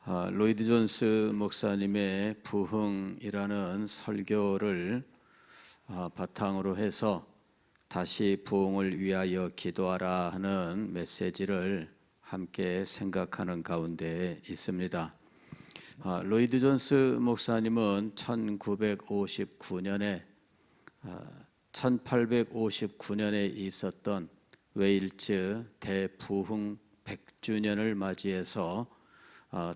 로이드 존스 목사님의 부흥이라는 설교를 바탕으로 해서 다시 부흥을 위하여 기도하라 하는 메시지를 함께 생각하는 가운데 있습니다. 로이드 존스 목사님은 1859년에 있었던 웨일즈 대부흥 100주년을 맞이해서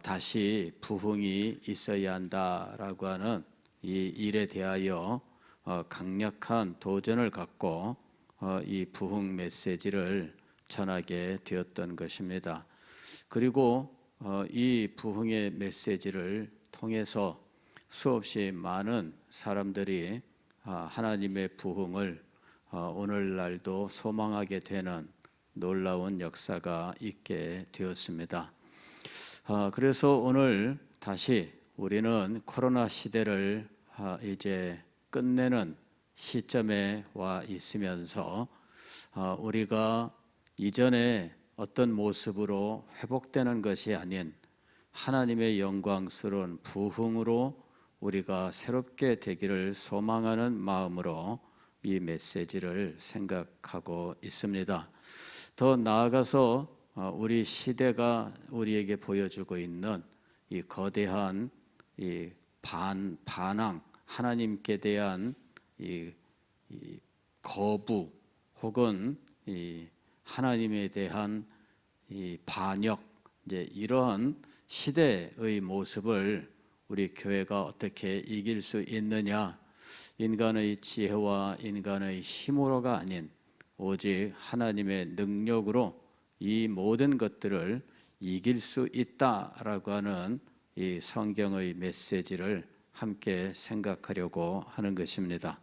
다시 부흥이 있어야 한다라고 하는 이 일에 대하여 강력한 도전을 갖고 이 부흥 메시지를 전하게 되었던 것입니다. 그리고 이 부흥의 메시지를 통해서 수없이 많은 사람들이 하나님의 부흥을 오늘날도 소망하게 되는 놀라운 역사가 있게 되었습니다. 그래서 오늘 다시 우리는 코로나 시대를 이제 끝내는 시점에 와 있으면서 우리가 이전에 어떤 모습으로 회복되는 것이 아닌 하나님의 영광스러운 부흥으로 우리가 새롭게 되기를 소망하는 마음으로 이 메시지를 생각하고 있습니다. 더 나아가서 우리 시대가 우리에게 보여주고 있는 이 거대한 이 반항, 하나님께 대한 이 거부 혹은 이 하나님에 대한 이 반역, 이제 이러한 시대의 모습을 우리 교회가 어떻게 이길 수 있느냐? 인간의 지혜와 인간의 힘으로가 아닌 오직 하나님의 능력으로 이 모든 것들을 이길 수 있다라고 하는 이 성경의 메시지를 함께 생각하려고 하는 것입니다.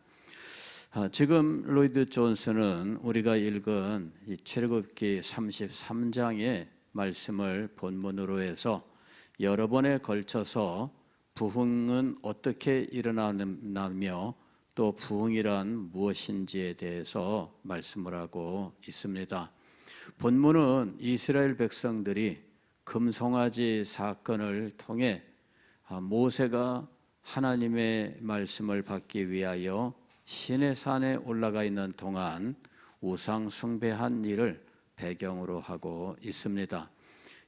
지금 로이드 존스는 우리가 읽은 이 출애굽기 33장의 말씀을 본문으로 해서 여러 번에 걸쳐서 부흥은 어떻게 일어나며 또 부흥이란 무엇인지에 대해서 말씀을 하고 있습니다. 본문은 이스라엘 백성들이 금송아지 사건을 통해 모세가 하나님의 말씀을 받기 위하여 시내산에 올라가 있는 동안 우상 숭배한 일을 배경으로 하고 있습니다.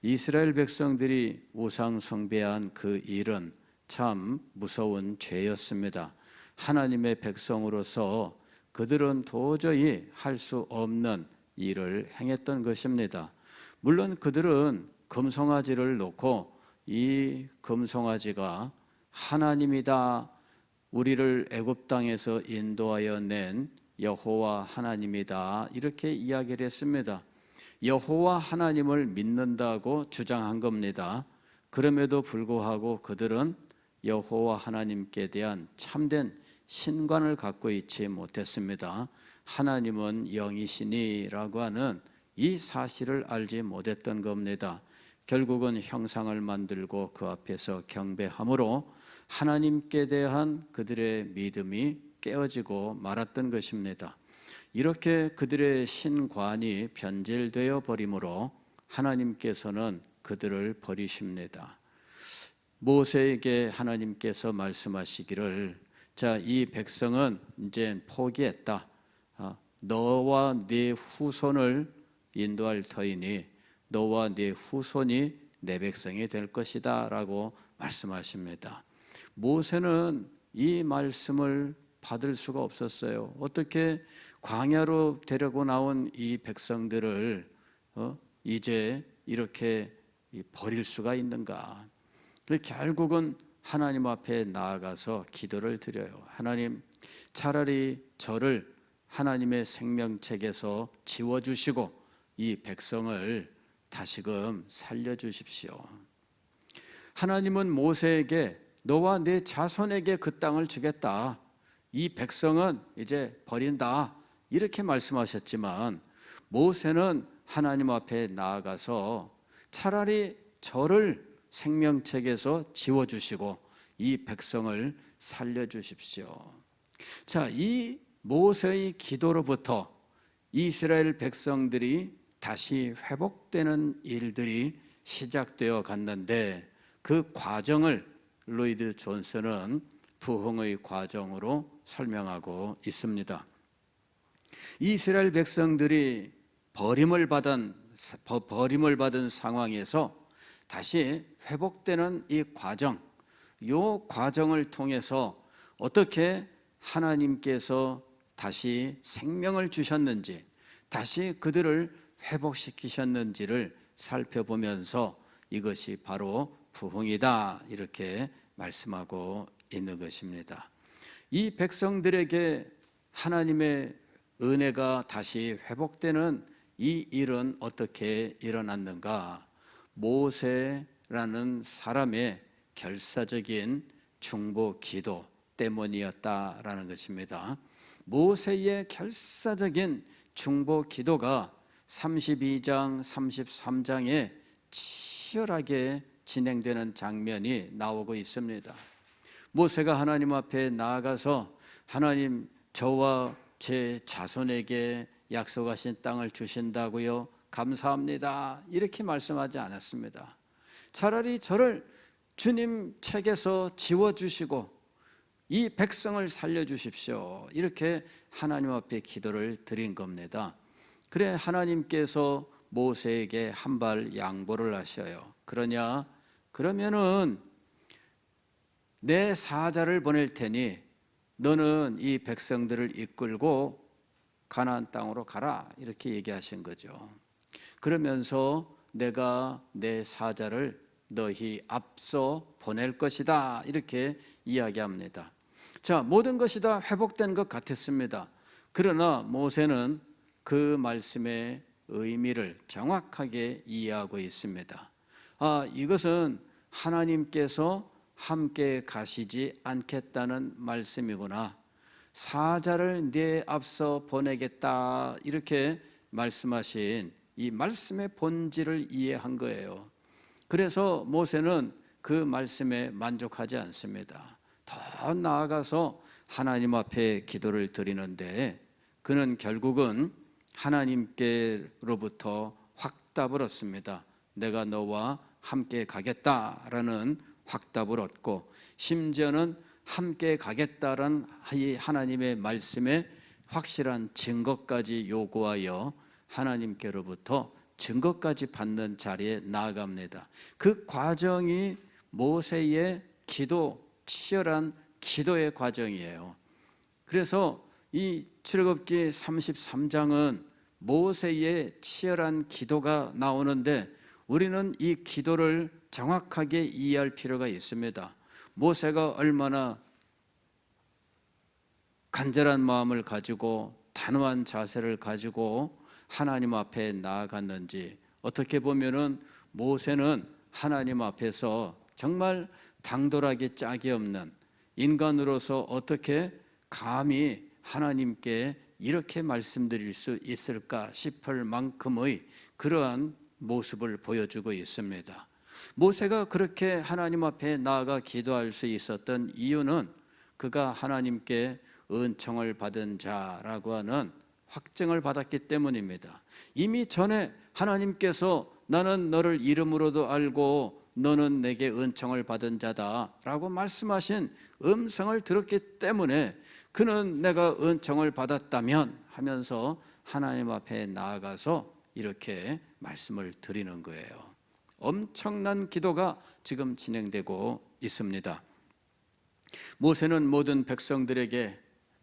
이스라엘 백성들이 우상 숭배한 그 일은 참 무서운 죄였습니다. 하나님의 백성으로서 그들은 도저히 할 수 없는 일을 행했던 것입니다. 물론 그들은 금송아지를 놓고 이 금송아지가 하나님이다, 우리를 애굽 땅에서 인도하여 낸 여호와 하나님이다, 이렇게 이야기를 했습니다. 여호와 하나님을 믿는다고 주장한 겁니다. 그럼에도 불구하고 그들은 여호와 하나님께 대한 참된 신관을 갖고 있지 못했습니다. 하나님은 영이시니라고 하는 이 사실을 알지 못했던 겁니다. 결국은 형상을 만들고 그 앞에서 경배함으로 하나님께 대한 그들의 믿음이 깨어지고 말았던 것입니다. 이렇게 그들의 신관이 변질되어 버림으로 하나님께서는 그들을 버리십니다. 모세에게 하나님께서 말씀하시기를, 자, 이 백성은 이제 포기했다. 너와 네 후손을 인도할 터이니 너와 네 후손이 내 백성이 될 것이다 라고 말씀하십니다. 모세는 이 말씀을 받을 수가 없었어요. 어떻게 광야로 데리고 나온 이 백성들을 이제 이렇게 버릴 수가 있는가? 결국은 하나님 앞에 나아가서 기도를 드려요. 하나님, 차라리 저를 하나님의 생명책에서 지워주시고 이 백성을 다시금 살려주십시오. 하나님은 모세에게 너와 네 자손에게 그 땅을 주겠다, 이 백성은 이제 버린다, 이렇게 말씀하셨지만 모세는 하나님 앞에 나아가서 차라리 저를 생명책에서 지워주시고 이 백성을 살려주십시오. 자, 이 모세의 기도로부터 이스라엘 백성들이 다시 회복되는 일들이 시작되어 갔는데 그 과정을 로이드 존슨은 부흥의 과정으로 설명하고 있습니다. 이스라엘 백성들이 버림을 받은 상황에서 다시 회복되는 이 과정, 이 과정을 통해서 어떻게 하나님께서 다시 생명을 주셨는지, 다시 그들을 회복시키셨는지를 살펴보면서 이것이 바로 부흥이다, 이렇게 말씀하고 있는 것입니다. 이 백성들에게 하나님의 은혜가 다시 회복되는 이 일은 어떻게 일어났는가? 모세라는 사람의 결사적인 중보 기도 때문이었다라는 것입니다. 모세의 결사적인 중보 기도가 32장, 33장에 치열하게 진행되는 장면이 나오고 있습니다. 모세가 하나님 앞에 나아가서 하나님, 저와 제 자손에게 약속하신 땅을 주신다고요? 감사합니다. 이렇게 말씀하지 않았습니다. 차라리 저를 주님 책에서 지워주시고 이 백성을 살려주십시오. 이렇게 하나님 앞에 기도를 드린 겁니다. 그래 하나님께서 모세에게 한 발 양보를 하셔요. 그러면은 내 사자를 보낼 테니 너는 이 백성들을 이끌고 가나안 땅으로 가라, 이렇게 얘기하신 거죠. 그러면서 내가 내 사자를 너희 앞서 보낼 것이다, 이렇게 이야기합니다. 자, 모든 것이 다 회복된 것 같았습니다. 그러나 모세는 그 말씀의 의미를 정확하게 이해하고 있습니다. 이것은 하나님께서 함께 가시지 않겠다는 말씀이구나. 사자를 네 앞서 보내겠다, 이렇게 말씀하신 이 말씀의 본질을 이해한 거예요. 그래서 모세는 그 말씀에 만족하지 않습니다. 더 나아가서 하나님 앞에 기도를 드리는데 그는 결국은 하나님께로부터 확답을 얻습니다. 내가 너와 함께 가겠다라는 확답을 얻고, 심지어는 함께 가겠다라는 하나님의 말씀에 확실한 증거까지 요구하여 하나님께로부터 증거까지 받는 자리에 나아갑니다. 그 과정이 모세의 치열한 기도의 과정이에요. 그래서 이 출애굽기 33장은 모세의 치열한 기도가 나오는데 우리는 이 기도를 정확하게 이해할 필요가 있습니다. 모세가 얼마나 간절한 마음을 가지고 단호한 자세를 가지고 하나님 앞에 나아갔는지, 어떻게 보면은 모세는 하나님 앞에서 정말 당돌하기 짝이 없는 인간으로서 어떻게 감히 하나님께 이렇게 말씀드릴 수 있을까 싶을 만큼의 그러한 모습을 보여주고 있습니다. 모세가 그렇게 하나님 앞에 나아가 기도할 수 있었던 이유는 그가 하나님께 은총을 받은 자라고 하는 확증을 받았기 때문입니다. 이미 전에 하나님께서 나는 너를 이름으로도 알고 너는 내게 은총을 받은 자다 라고 말씀하신 음성을 들었기 때문에 그는 내가 은총을 받았다면 하면서 하나님 앞에 나아가서 이렇게 말씀을 드리는 거예요. 엄청난 기도가 지금 진행되고 있습니다. 모세는 모든 백성들에게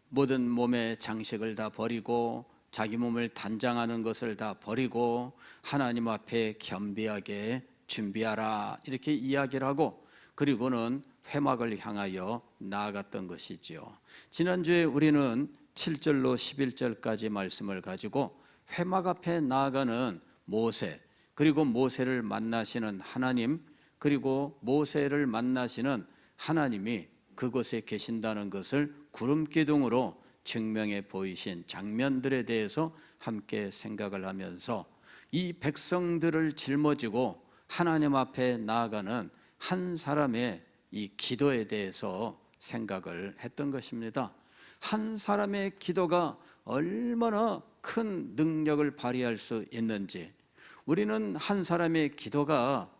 모든 몸의 장식을 다 버리고 자기 몸을 단장하는 것을 다 버리고 하나님 앞에 겸비하게 준비하라, 이렇게 이야기를 하고 그리고는 회막을 향하여 나아갔던 것이지요. 지난주에 우리는 7절로 11절까지 말씀을 가지고 회막 앞에 나아가는 모세, 그리고 모세를 만나시는 하나님, 그리고 모세를 만나시는 하나님이 그곳에 계신다는 것을 구름기둥으로 증명해 보이신 장면들에 대해서 함께 생각을 하면서 이 백성들을 짊어지고 하나님 앞에 나아가는 한 사람의 이 기도에 대해서 생각을 했던 것입니다. 한 사람의 기도가 얼마나 큰 능력을 발휘할 수 있는지, 우리는 한 사람의 기도가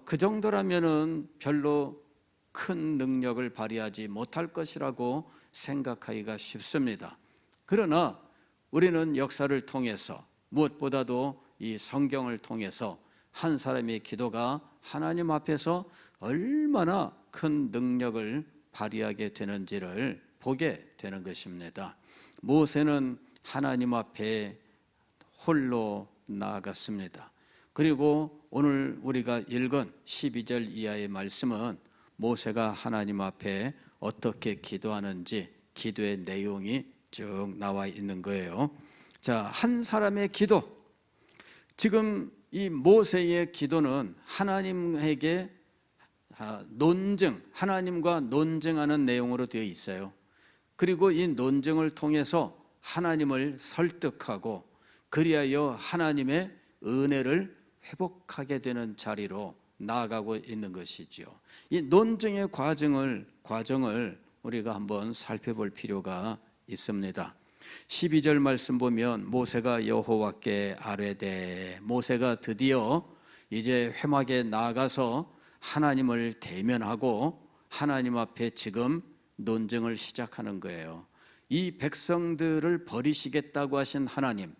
그 정도라면은 별로 큰 능력을 발휘하지 못할 것이라고 생각하기가 쉽습니다. 그러나 우리는 역사를 통해서 무엇보다도 이 성경을 통해서 한 사람의 기도가 하나님 앞에서 얼마나 큰 능력을 발휘하게 되는지를 보게 되는 것입니다. 모세는 하나님 앞에 홀로 나아갔습니다. 그리고 오늘 우리가 읽은 12절 이하의 말씀은 모세가 하나님 앞에 어떻게 기도하는지 기도의 내용이 쭉 나와 있는 거예요. 자, 한 사람의 기도. 지금 이 모세의 기도는 하나님에게 하나님과 논쟁하는 내용으로 되어 있어요. 그리고 이 논쟁을 통해서 하나님을 설득하고 그리하여 하나님의 은혜를 회복하게 되는 자리로 나아가고 있는 것이죠. 이 논쟁의 과정을 우리가 한번 살펴볼 필요가 있습니다. 12절 말씀 보면 모세가 여호와께 아뢰되, 모세가 드디어 이제 회막에 나아가서 하나님을 대면하고 하나님 앞에 지금 논쟁을 시작하는 거예요. 이 백성들을 버리시겠다고 하신 하나님,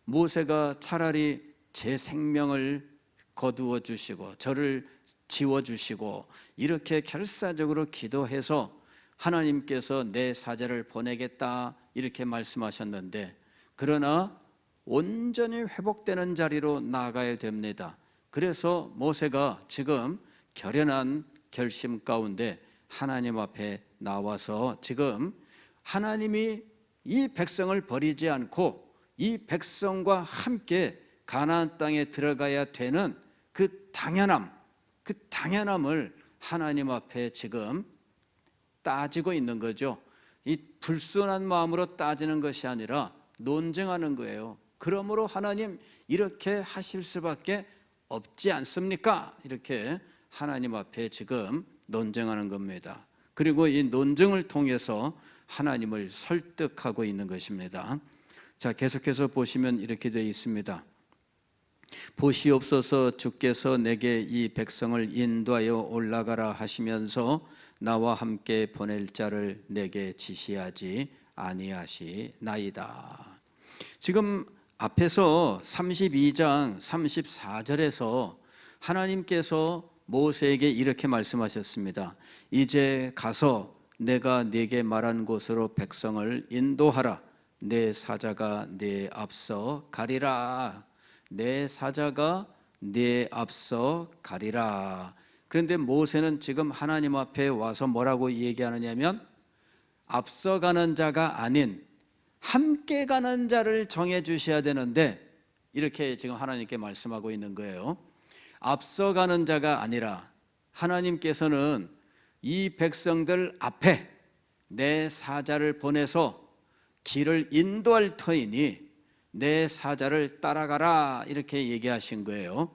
모세가 차라리 제 생명을 거두어 주시고 저를 지워 주시고 이렇게 결사적으로 기도해서 하나님께서 내 사자를 보내겠다 이렇게 말씀하셨는데, 그러나 온전히 회복되는 자리로 나아가야 됩니다. 그래서 모세가 지금 결연한 결심 가운데 하나님 앞에 나와서 지금 하나님이 이 백성을 버리지 않고 이 백성과 함께 가나안 땅에 들어가야 되는 그 당연함을 하나님 앞에 지금 따지고 있는 거죠. 이 불순한 마음으로 따지는 것이 아니라 논쟁하는 거예요. 그러므로 하나님 이렇게 하실 수밖에 없지 않습니까? 이렇게 하나님 앞에 지금 논쟁하는 겁니다. 그리고 이 논쟁을 통해서 하나님을 설득하고 있는 것입니다. 자, 계속해서 보시면 이렇게 되어 있습니다. 보시옵소서, 주께서 내게 이 백성을 인도하여 올라가라 하시면서 나와 함께 보낼 자를 내게 지시하지 아니하시나이다. 지금 앞에서 32장 34절에서 하나님께서 모세에게 이렇게 말씀하셨습니다. 이제 가서 내가 네게 말한 곳으로 백성을 인도하라. 내 사자가 네 앞서 가리라. 내 사자가 네 앞서 가리라. 그런데 모세는 지금 하나님 앞에 와서 뭐라고 얘기하느냐면, 앞서가는 자가 아닌 함께 가는 자를 정해 주셔야 되는데, 이렇게 지금 하나님께 말씀하고 있는 거예요. 앞서가는 자가 아니라 하나님께서는 이 백성들 앞에 내 사자를 보내서 길을 인도할 터이니 내 사자를 따라가라 이렇게 얘기하신 거예요.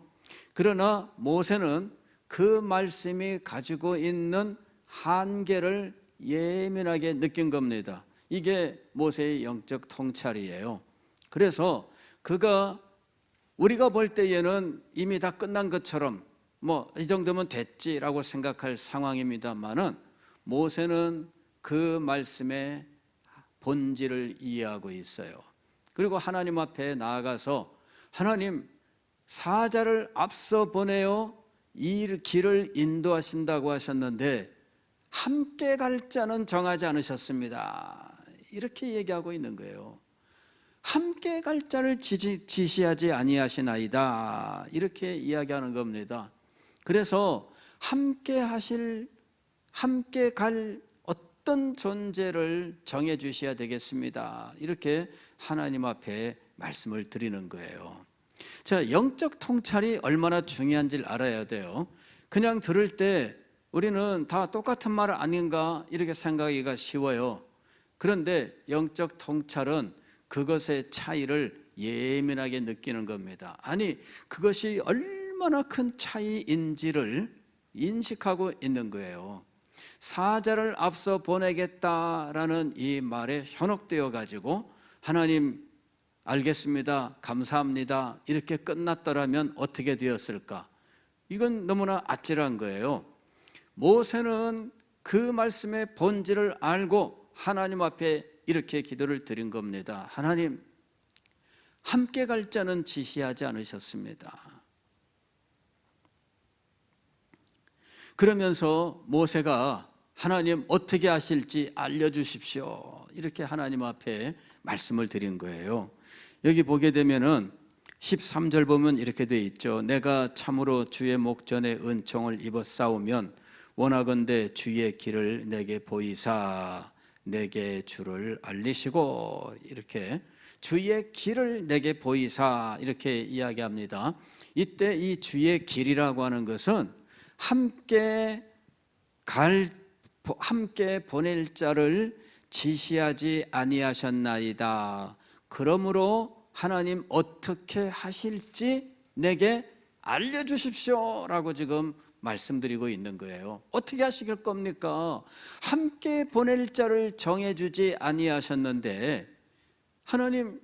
그러나 모세는 그 말씀이 가지고 있는 한계를 예민하게 느낀 겁니다. 이게 모세의 영적 통찰이에요. 그래서 그가 우리가 볼 때에는 이미 다 끝난 것처럼 이 정도면 됐지라고 생각할 상황입니다만은, 모세는 그 말씀의 본질을 이해하고 있어요. 그리고 하나님 앞에 나아가서, 하나님, 사자를 앞서 보내어 이 길을 인도하신다고 하셨는데 함께 갈 자는 정하지 않으셨습니다. 이렇게 얘기하고 있는 거예요. 함께 갈 자를 지시하지 아니하시나이다 이렇게 이야기하는 겁니다. 그래서 함께 갈 어떤 존재를 정해 주셔야 되겠습니다. 이렇게 하나님 앞에 말씀을 드리는 거예요. 자, 영적 통찰이 얼마나 중요한지를 알아야 돼요. 그냥 들을 때 우리는 다 똑같은 말 아닌가 이렇게 생각하기가 쉬워요. 그런데 영적 통찰은 그것의 차이를 예민하게 느끼는 겁니다. 아니, 그것이 얼마나 큰 차이인지를 인식하고 있는 거예요. 사자를 앞서 보내겠다라는 이 말에 현혹되어 가지고 하나님 알겠습니다, 감사합니다 이렇게 끝났더라면 어떻게 되었을까? 이건 너무나 아찔한 거예요. 모세는 그 말씀의 본질을 알고 하나님 앞에 이렇게 기도를 드린 겁니다. 하나님, 함께 갈 자는 지시하지 않으셨습니다. 그러면서 모세가 하나님 어떻게 하실지 알려주십시오, 이렇게 하나님 앞에 말씀을 드린 거예요. 여기 보게 되면은 13절 보면 이렇게 돼 있죠. 내가 참으로 주의 목전에 은총을 입어 싸우면 원하건대 주의 길을 내게 보이사 내게 주를 알리시고, 이렇게 주의 길을 내게 보이사 이렇게 이야기합니다. 이때 이 주의 길이라고 하는 것은 함께 보낼 자를 지시하지 아니하셨나이다. 그러므로 하나님 어떻게 하실지 내게 알려주십시오 라고 지금 말씀드리고 있는 거예요. 어떻게 하실 겁니까? 함께 보낼 자를 정해주지 아니하셨는데 하나님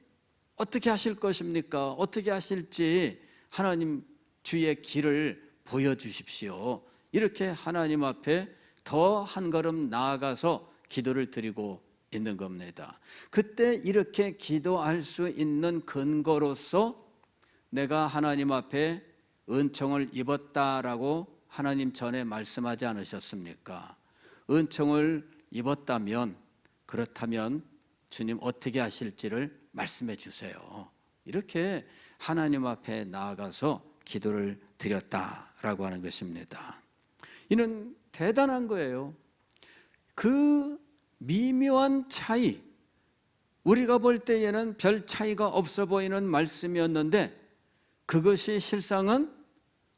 어떻게 하실 것입니까? 어떻게 하실지 하나님 주의 길을 보여주십시오. 이렇게 하나님 앞에 더 한 걸음 나아가서 기도를 드리고 있는 겁니다. 그때 이렇게 기도할 수 있는 근거로서 내가 하나님 앞에 은총을 입었다라고 하나님 전에 말씀하지 않으셨습니까? 은총을 입었다면, 그렇다면 주님 어떻게 하실지를 말씀해 주세요. 이렇게 하나님 앞에 나아가서 기도를 드렸다라고 하는 것입니다. 이는 대단한 거예요. 그 미묘한 차이, 우리가 볼 때에는 별 차이가 없어 보이는 말씀이었는데 그것이 실상은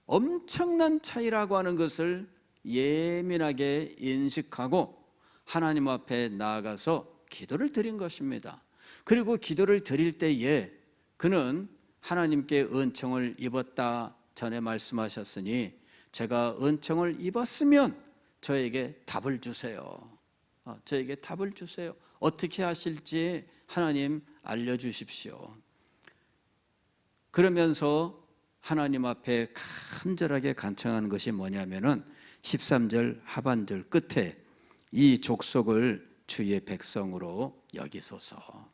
엄청난 차이라고 하는 것을 예민하게 인식하고 하나님 앞에 나아가서 기도를 드린 것입니다. 그리고 기도를 드릴 때에 그는 하나님께 은총을 입었다 전에 말씀하셨으니 제가 은총을 입었으면 저에게 답을 주세요. 저에게 답을 주세요. 어떻게 하실지 하나님 알려주십시오. 그러면서 하나님 앞에 간절하게 간청한 것이 뭐냐면은 13절 하반절 끝에 이 족속을 주의 백성으로 여기소서.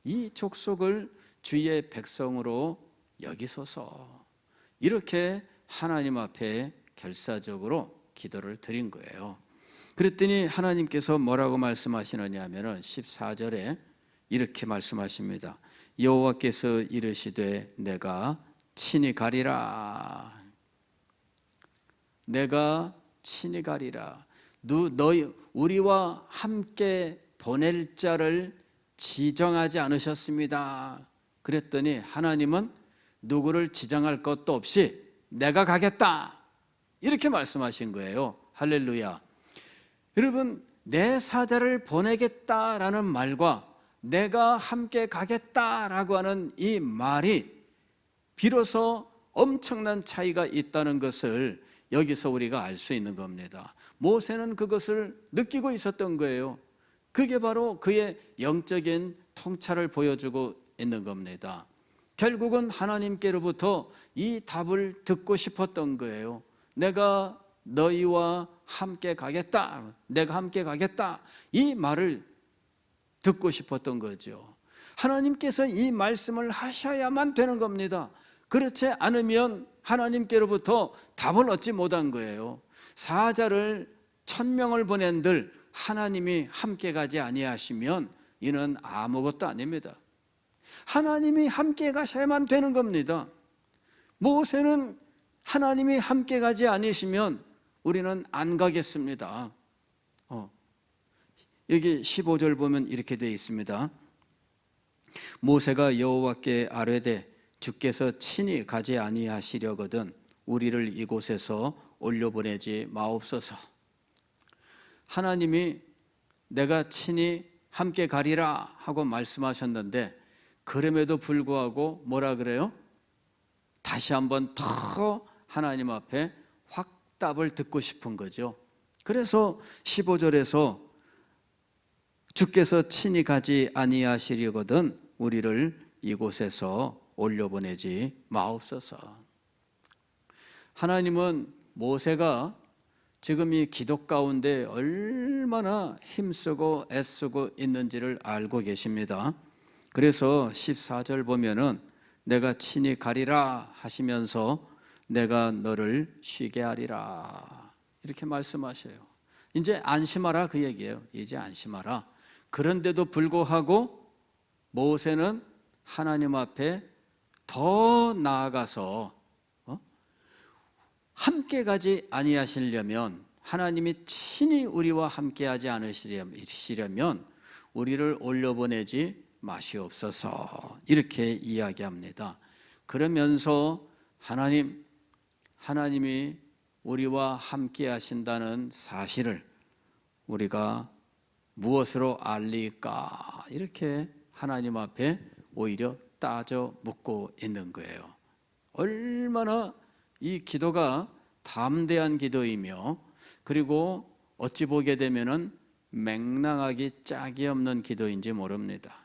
이 족속을 주의 백성으로 여기소서. 이렇게 하나님 앞에 결사적으로 기도를 드린 거예요. 그랬더니 하나님께서 뭐라고 말씀하시느냐 하면은 14절에 이렇게 말씀하십니다. 여호와께서 이르시되 내가 친히 가리라. 내가 친히 가리라. 너희 우리와 함께 보낼 자를 지정하지 않으셨습니다. 그랬더니 하나님은 누구를 지정할 것도 없이 내가 가겠다, 이렇게 말씀하신 거예요. 할렐루야. 여러분, 내 사자를 보내겠다라는 말과 내가 함께 가겠다라고 하는 이 말이 비로소 엄청난 차이가 있다는 것을 여기서 우리가 알 수 있는 겁니다. 모세는 그것을 느끼고 있었던 거예요. 그게 바로 그의 영적인 통찰을 보여주고 있는 겁니다. 결국은 하나님께로부터 이 답을 듣고 싶었던 거예요. 내가 너희와 함께 가겠다, 내가 함께 가겠다, 이 말을 듣고 싶었던 거죠. 하나님께서 이 말씀을 하셔야만 되는 겁니다. 그렇지 않으면 하나님께로부터 답을 얻지 못한 거예요. 사자를 1000명을 보낸들 하나님이 함께 가지 아니하시면 이는 아무것도 아닙니다. 하나님이 함께 가셔야만 되는 겁니다. 모세는 하나님이 함께 가지 않으시면 우리는 안 가겠습니다. 여기 15절 보면 이렇게 되어 있습니다. 모세가 여호와께 아뢰되 주께서 친히 가지 아니하시려거든 우리를 이곳에서 올려보내지 마옵소서. 하나님이 내가 친히 함께 가리라 하고 말씀하셨는데 그럼에도 불구하고 뭐라 그래요? 다시 한번 더 하나님 앞에 확답을 듣고 싶은 거죠. 그래서 15절에서 주께서 친히 가지 아니하시려거든 우리를 이곳에서 올려보내지 마옵소서. 하나님은 모세가 지금 이 기도 가운데 얼마나 힘쓰고 애쓰고 있는지를 알고 계십니다. 그래서 14절 보면은 내가 친히 가리라 하시면서 내가 너를 쉬게 하리라 이렇게 말씀하셔요. 이제 안심하라 그 얘기예요. 이제 안심하라. 그런데도 불구하고 모세는 하나님 앞에 더 나아가서 함께 가지 아니하시려면, 하나님이 친히 우리와 함께하지 않으시려면 우리를 올려보내지 마시옵소서 이렇게 이야기합니다. 그러면서 하나님이 우리와 함께 하신다는 사실을 우리가 무엇으로 알릴까 이렇게 하나님 앞에 오히려 따져 묻고 있는 거예요. 얼마나 이 기도가 담대한 기도이며, 그리고 어찌 보게 되면은 맹랑하기 짝이 없는 기도인지 모릅니다.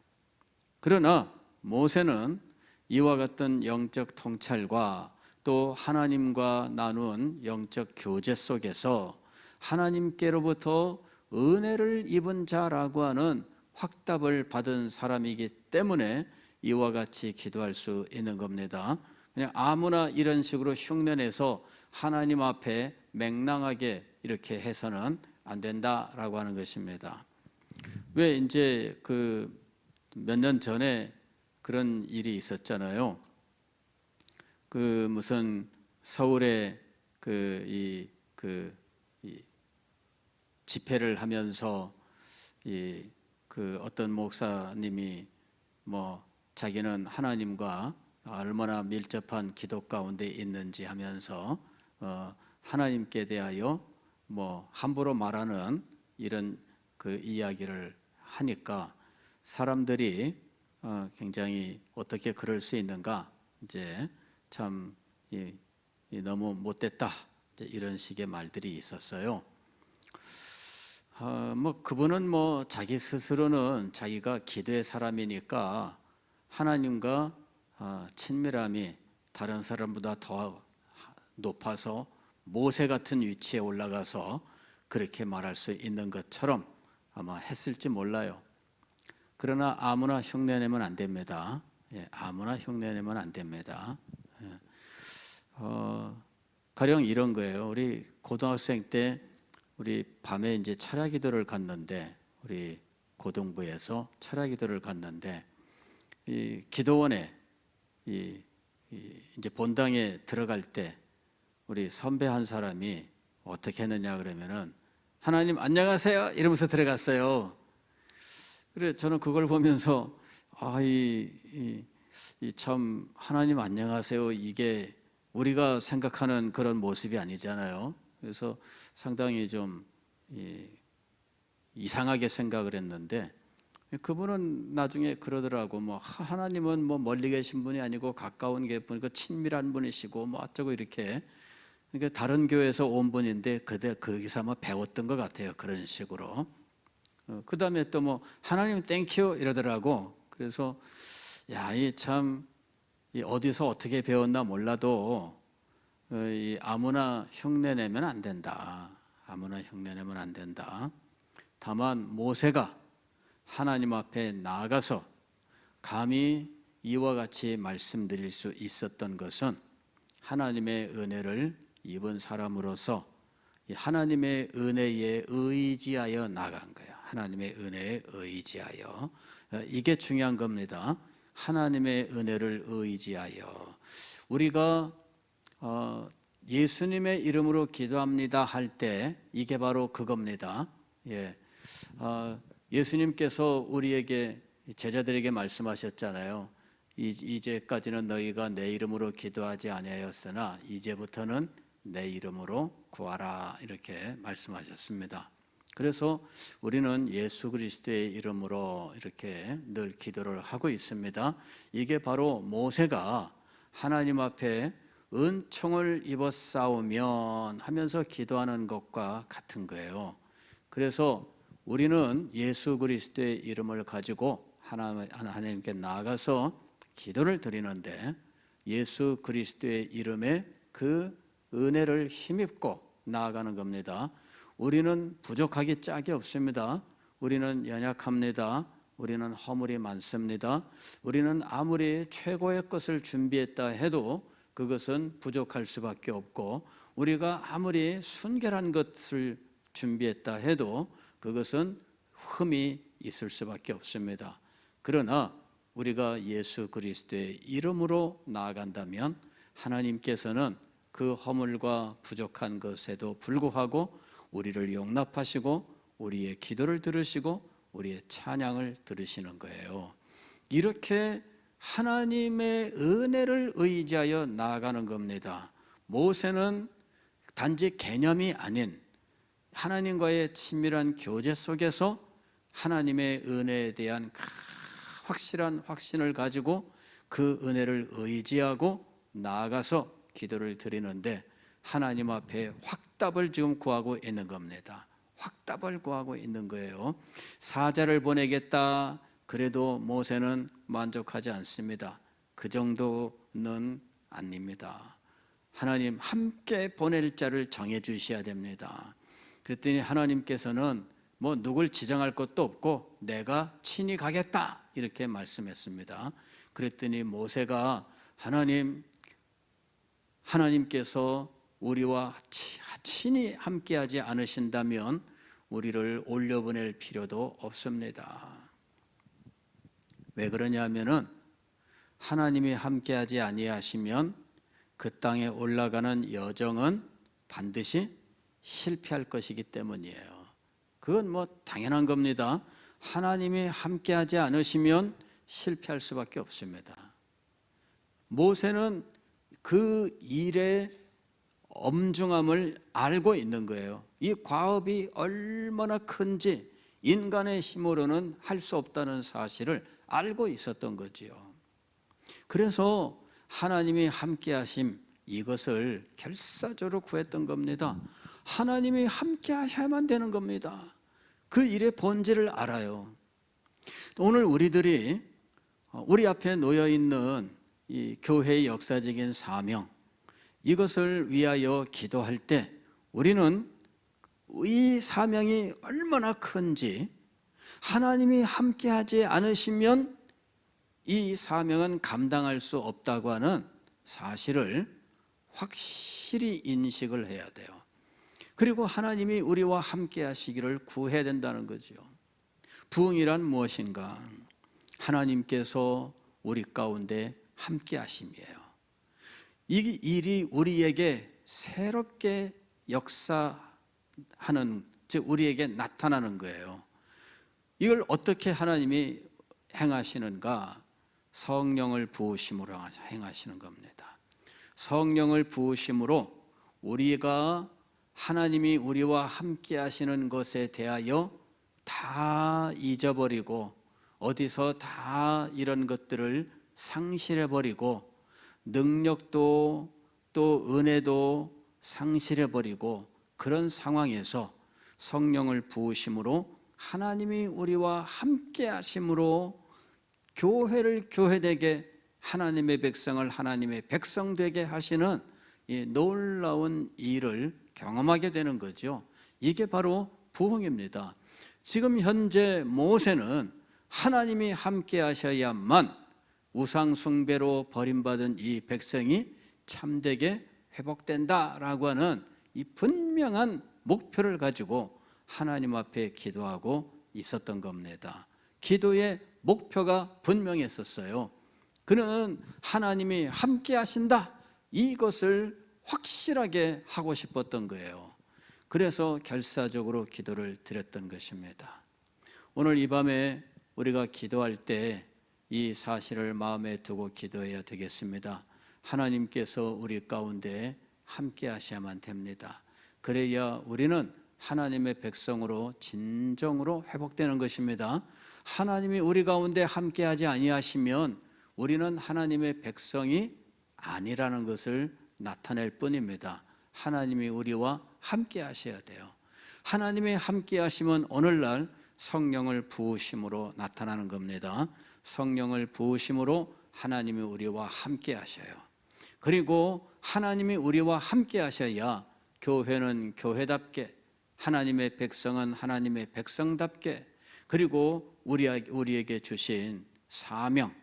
그러나 모세는 이와 같은 영적 통찰과 또 하나님과 나눈 영적 교제 속에서 하나님께로부터 은혜를 입은 자라고 하는 확답을 받은 사람이기 때문에 이와 같이 기도할 수 있는 겁니다. 그냥 아무나 이런 식으로 흉내내서 하나님 앞에 맹랑하게 이렇게 해서는 안 된다라고 하는 것입니다. 왜 이제 몇 년 전에 그런 일이 있었잖아요. 무슨 서울에 이 집회를 하면서 어떤 목사님이 자기는 하나님과 얼마나 밀접한 기도 가운데 있는지 하면서 하나님께 대하여 함부로 말하는 이런 이야기를 하니까 사람들이 굉장히 어떻게 그럴 수 있는가, 이제 참 너무 못됐다, 이제 이런 식의 말들이 있었어요. 그분은 자기 스스로는 자기가 기도의 사람이니까 하나님과 친밀함이 다른 사람보다 더 높아서 모세 같은 위치에 올라가서 그렇게 말할 수 있는 것처럼 아마 했을지 몰라요. 그러나 아무나 흉내내면 안 됩니다. 아무나 흉내내면 안 됩니다. 가령 이런 거예요. 우리 고등학생 때 우리 밤에 이제 철야기도를 갔는데, 우리 고등부에서 철야기도를 갔는데 이 기도원에 이제 본당에 들어갈 때 우리 선배 한 사람이 어떻게 했느냐 그러면은 하나님 안녕하세요 이러면서 들어갔어요. 그래 저는 그걸 보면서 참 하나님 안녕하세요, 이게 우리가 생각하는 그런 모습이 아니잖아요. 그래서 상당히 좀 이상하게 생각을 했는데, 그분은 나중에 그러더라고. 하나님은 멀리 계신 분이 아니고 가까운 분이고 친밀한 분이시고 어쩌고 이렇게. 그러니까 다른 교회에서 온 분인데 거기서 아마 배웠던 것 같아요. 그런 식으로. 그 다음에 또 하나님 땡큐 이러더라고. 그래서 이 참 어디서 어떻게 배웠나 몰라도 아무나 흉내내면 안 된다. 아무나 흉내내면 안 된다. 다만 모세가 하나님 앞에 나아가서 감히 이와 같이 말씀드릴 수 있었던 것은 하나님의 은혜를 입은 사람으로서 하나님의 은혜에 의지하여 나간 거예요. 하나님의 은혜에 의지하여. 이게 중요한 겁니다. 하나님의 은혜를 의지하여. 우리가 예수님의 이름으로 기도합니다 할 때 이게 바로 그겁니다. 예수님께서 우리에게, 제자들에게 말씀하셨잖아요. 이제까지는 너희가 내 이름으로 기도하지 아니하였으나 이제부터는 내 이름으로 구하라 이렇게 말씀하셨습니다. 그래서 우리는 예수 그리스도의 이름으로 이렇게 늘 기도를 하고 있습니다. 이게 바로 모세가 하나님 앞에 은총을 입었사오면 하면서 기도하는 것과 같은 거예요. 그래서 우리는 예수 그리스도의 이름을 가지고 하나님께 나아가서 기도를 드리는데, 예수 그리스도의 이름에 그 은혜를 힘입고 나아가는 겁니다. 우리는 부족하기 짝이 없습니다. 우리는 연약합니다. 우리는 허물이 많습니다. 우리는 아무리 최고의 것을 준비했다 해도 그것은 부족할 수밖에 없고, 우리가 아무리 순결한 것을 준비했다 해도 그것은 흠이 있을 수밖에 없습니다. 그러나 우리가 예수 그리스도의 이름으로 나아간다면 하나님께서는 그 허물과 부족한 것에도 불구하고 우리를 용납하시고 우리의 기도를 들으시고 우리의 찬양을 들으시는 거예요. 이렇게 하나님의 은혜를 의지하여 나아가는 겁니다. 모세는 단지 개념이 아닌 하나님과의 친밀한 교제 속에서 하나님의 은혜에 대한 확실한 확신을 가지고 그 은혜를 의지하고 나아가서 기도를 드리는데, 하나님 앞에 확답을 지금 구하고 있는 겁니다. 확답을 구하고 있는 거예요. 사자를 보내겠다. 그래도 모세는 만족하지 않습니다. 그 정도는 아닙니다. 하나님 함께 보낼 자를 정해 주셔야 됩니다. 그랬더니 하나님께서는 뭐 누굴 지정할 것도 없고 내가 친히 가겠다 이렇게 말씀했습니다. 그랬더니 모세가 하나님께서 우리와 친히 함께하지 않으신다면 우리를 올려보낼 필요도 없습니다. 왜 그러냐면은 하나님이 함께하지 아니하시면 그 땅에 올라가는 여정은 반드시 실패할 것이기 때문이에요. 그건 뭐 당연한 겁니다. 하나님이 함께하지 않으시면 실패할 수밖에 없습니다. 모세는 그 일의 엄중함을 알고 있는 거예요. 이 과업이 얼마나 큰지 인간의 힘으로는 할 수 없다는 사실을 알고 있었던 거지요. 그래서 하나님이 함께 하심, 이것을 결사적으로 구했던 겁니다. 하나님이 함께 하셔야만 되는 겁니다. 그 일의 본질을 알아요. 오늘 우리들이 우리 앞에 놓여 있는 이 교회의 역사적인 사명, 이것을 위하여 기도할 때 우리는 이 사명이 얼마나 큰지, 하나님이 함께하지 않으시면 이 사명은 감당할 수 없다고 하는 사실을 확실히 인식을 해야 돼요. 그리고 하나님이 우리와 함께 하시기를 구해야 된다는 거죠. 부흥이란 무엇인가? 하나님께서 우리 가운데 함께 하심이에요. 이 일이 우리에게 새롭게 역사하는, 즉 우리에게 나타나는 거예요. 이걸 어떻게 하나님이 행하시는가? 성령을 부으심으로 행하시는 겁니다. 성령을 부으심으로 우리가 하나님이 우리와 함께 하시는 것에 대하여 다 잊어버리고 어디서 다 이런 것들을 상실해버리고 능력도 또 은혜도 상실해버리고 그런 상황에서 성령을 부으심으로 하나님이 우리와 함께 하심으로 교회를 교회되게, 하나님의 백성을 하나님의 백성 되게 하시는 이 놀라운 일을 경험하게 되는 거죠. 이게 바로 부흥입니다. 지금 현재 모세는 하나님이 함께 하셔야만 우상 숭배로 버림받은 이 백성이 참되게 회복된다라고 하는 이 분명한 목표를 가지고 하나님 앞에 기도하고 있었던 겁니다. 기도의 목표가 분명했었어요. 그는 하나님이 함께 하신다, 이것을 확실하게 하고 싶었던 거예요. 그래서 결사적으로 기도를 드렸던 것입니다. 오늘 이 밤에 우리가 기도할 때 이 사실을 마음에 두고 기도해야 되겠습니다. 하나님께서 우리 가운데 함께 하셔야만 됩니다. 그래야 우리는 하나님의 백성으로 진정으로 회복되는 것입니다. 하나님이 우리 가운데 함께하지 아니하시면 우리는 하나님의 백성이 아니라는 것을 나타낼 뿐입니다. 하나님이 우리와 함께 하셔야 돼요. 하나님이 함께 하시면 오늘날 성령을 부으심으로 나타나는 겁니다. 성령을 부으심으로 하나님이 우리와 함께 하셔요. 그리고 하나님이 우리와 함께 하셔야 교회는 교회답게, 하나님의 백성은 하나님의 백성답게, 그리고 우리에게 주신 사명,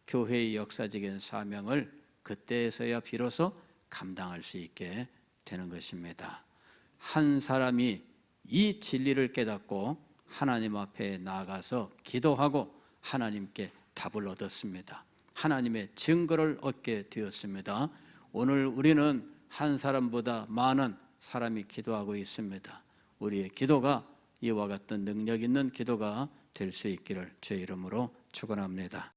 교회의 역사적인 사명을 그때에서야 비로소 감당할 수 있게 되는 것입니다. 한 사람이 이 진리를 깨닫고 하나님 앞에 나아가서 기도하고 하나님께 답을 얻었습니다. 하나님의 증거를 얻게 되었습니다. 오늘 우리는 한 사람보다 많은 사람이 기도하고 있습니다. 우리의 기도가 이와 같은 능력 있는 기도가 될 수 있기를 주의 이름으로 축원합니다.